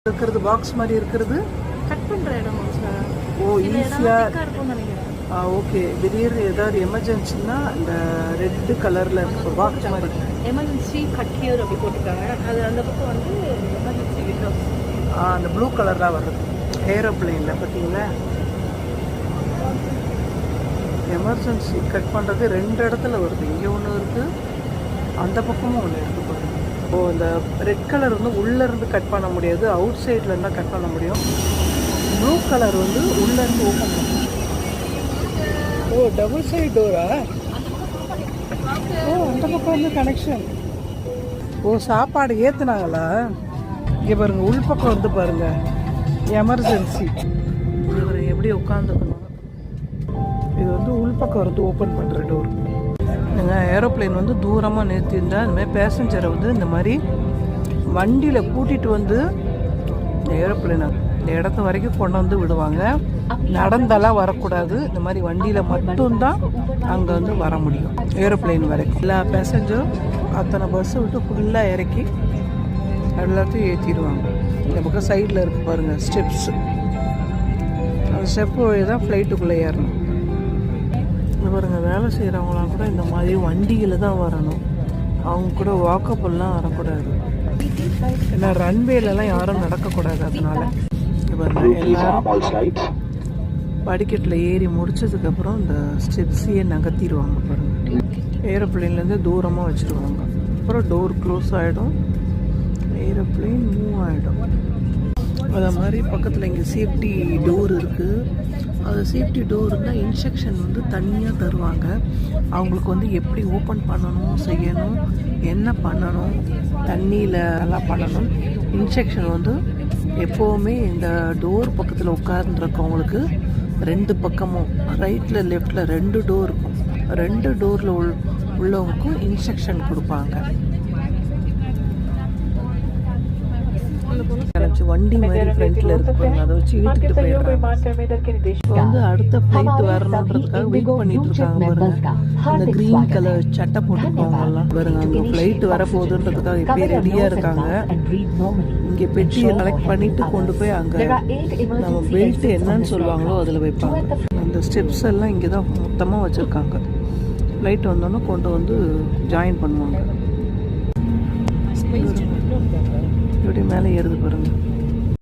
இருக்கிறது பாக்ஸ் மாதிரி இருக்கிறது கட் பண்ற இடம் சார். ஓ ஈஸியா இருக்கும்னு நினைக்கிறேன். ஓகே. திடீர்னு ஏதாவது எமர்ஜென்சின்னா இந்த ரெட் கலர்ல இருக்க பாக்ஸ் மாதிரி எமர்ஜென்சி கட் ஹியர் அப்படி போட்டுருக்காங்க. அது அந்த பக்கம் வந்து எமர்ஜென்சி விண்டோ. அந்த ப்ளூ கலர் தான் வருது ஏரோப்ளேனில் பார்த்தீங்களா. எமர்ஜென்சி கட் பண்ணுறது 2 இடத்துல வருது. இங்கே ஒன்று இருக்குது, அந்த பக்கமும் ஒன்று இருக்குது பாருங்க. ஓ இந்த ரெட் கலர் வந்து உள்ளேருந்து கட் பண்ண முடியாது, அவுட் சைடில் இருந்தால் கட் பண்ண முடியும். ப்ளூ கலர் வந்து உள்ளேருந்து ஓப்பன் பண்ணணும். ஓ டபுள் சைட் டோரா? ஓ அந்த பக்கம் வந்து கனெக்ஷன். ஓ சாப்பாடு ஏற்றுனாங்களா? இங்கே பாருங்கள், உள்பக்கம் வந்து பாருங்கள் எமர்ஜென்சி. இவர் எப்படி உட்காந்துக்கணும். இது வந்து உள்பக்கம் வந்து ஓப்பன் பண்ணுற டோர். நீங்கள் ஏரோப்ளேன் வந்து தூரமாக நிறுத்தியிருந்தா இந்த மாதிரி பேசஞ்சரை வந்து இந்த மாதிரி வண்டியில் கூட்டிகிட்டு வந்து இந்த ஏரோப்ளேனை இந்த இடத்து வரைக்கும் கொண்டு வந்து விடுவாங்க. நடந்தெல்லாம் வரக்கூடாது. இந்த மாதிரி வண்டியில் மட்டும்தான் அங்கே வந்து வர முடியும் ஏரோப்ளேன் வரைக்கும். எல்லா பேசஞ்சரும் அத்தனை பஸ்ஸை விட்டு ஃபுல்லாக இறக்கி எல்லாத்தையும் ஏற்றிடுவாங்க. இந்த பக்கம் சைடில் இருக்குது பாருங்கள் ஸ்டெப்ஸு. அந்த ஸ்டெப்பு வழி தான் ஃப்ளைட்டுக்குள்ளே ஏறணும். இது பாருங்கள், வேலை செய்கிறவங்களாம் கூட இந்த மாதிரி வண்டியில் தான் வரணும். அவங்க கூட வாக்கப்புல்லாம் வரக்கூடாது. ஏன்னா ரன்வேலெலாம் யாரும் நடக்கக்கூடாது. அதனால் எல்லாரும் படிக்கட்டில் ஏறி முடிச்சதுக்கப்புறம் இந்த ஸ்டெப்ஸையே நகர்த்திடுவாங்க பாருங்கள். ஏரோப்ளேன்லேருந்து தூரமாக வச்சுருவாங்க. அப்புறம் டோர் க்ளோஸ் ஆகிடும், ஏரோப்ளேன் மூவ் ஆகிடும். அதை மாதிரி பக்கத்தில் இங்கே சேஃப்டி டோர் இருக்குது. அது சேஃப்டி டோர் இருந்தால் இன்ஸ்ட்ரக்ஷன் வந்து தனியாக தருவாங்க. அவங்களுக்கு வந்து எப்படி ஓப்பன் பண்ணணும், செய்யணும், என்ன பண்ணணும், தண்ணியில் எல்லாம் பண்ணணும். இன்ஸ்ட்ரக்ஷன் வந்து எப்போவுமே இந்த டோர் பக்கத்தில் உட்கார்ந்துருக்கவங்களுக்கு 2 பக்கமும் ரைட்டில் லெஃப்டில் 2 டோர் இருக்கும். 2 டோரில் உள்ளவங்களுக்கும் இன்ஸ்ட்ரக்ஷன் கொடுப்பாங்க. வண்டி மாதிரி ஃப்ரண்ட்ல இருக்கு, அதை வச்சு இழுத்துட்டு போயிடுறாங்க. இப்போ வந்து அடுத்த ஃப்ளைட் வரணுன்றதுக்காக வெயிட் பண்ணிட்டு இருக்காங்க பாருங்க. அந்த கிரீன் கலர் சட்டை போட்டுருக்கவங்க எல்லாம் பாருங்க, அங்கே ஃப்ளைட் வர போகுதுன்றதுக்காக இப்பயே ரெடியா இருக்காங்க. இங்கே பெட்டியை கலெக்ட் பண்ணிட்டு கொண்டு போய் அங்கே நம்ம பெல்ட் என்னன்னு சொல்லுவாங்களோ அதில் வைப்பாங்க. அந்த ஸ்டெப்ஸ் எல்லாம் இங்கே தான் மொத்தமாக வச்சுருக்காங்க. ஃப்ளைட் வந்தோன்னே கொண்டு வந்து ஜாயின் பண்ணுவாங்க. இப்படி மேலே ஏறுது பாருங்க.